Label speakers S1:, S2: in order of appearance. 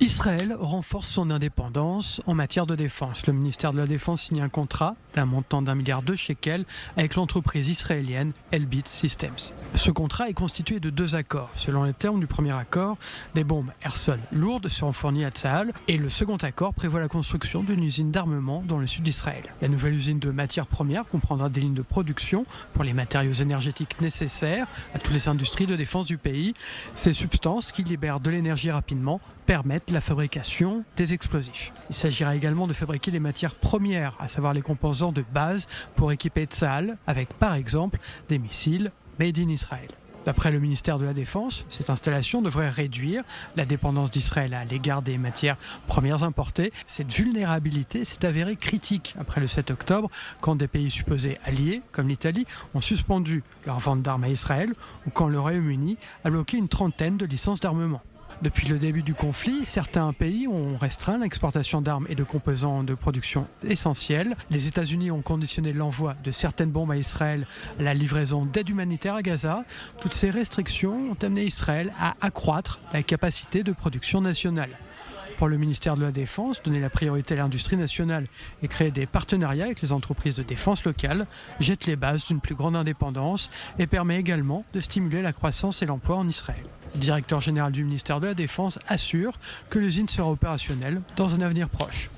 S1: Israël renforce son indépendance en matière de défense. Le ministère de la Défense signe un contrat d'un montant d'1 milliard de shekels avec l'entreprise israélienne Elbit Systems. Ce contrat est constitué de 2 accords. Selon les termes du premier accord, des bombes air-sol lourdes seront fournies à Tsahal et le second accord prévoit la construction d'une usine d'armement dans le sud d'Israël. La nouvelle usine de matières premières comprendra des lignes de production pour les matériaux énergétiques nécessaires à toutes les industries de défense du pays. Ces substances qui libèrent de l'énergie rapidement permettent la fabrication des explosifs. Il s'agira également de fabriquer les matières premières, à savoir les composants de base pour équiper Tsahal avec par exemple des missiles made in Israël. D'après le ministère de la Défense, cette installation devrait réduire la dépendance d'Israël à l'égard des matières premières importées. Cette vulnérabilité s'est avérée critique après le 7 octobre, quand des pays supposés alliés, comme l'Italie, ont suspendu leur vente d'armes à Israël ou quand le Royaume-Uni a bloqué une trentaine de licences d'armement. Depuis le début du conflit, certains pays ont restreint l'exportation d'armes et de composants de production essentiels. Les États-Unis ont conditionné l'envoi de certaines bombes à Israël à la livraison d'aide humanitaire à Gaza. Toutes ces restrictions ont amené Israël à accroître la capacité de production nationale. Pour le ministère de la Défense, donner la priorité à l'industrie nationale et créer des partenariats avec les entreprises de défense locales jette les bases d'une plus grande indépendance et permet également de stimuler la croissance et l'emploi en Israël. Le directeur général du ministère de la Défense assure que l'usine sera opérationnelle dans un avenir proche.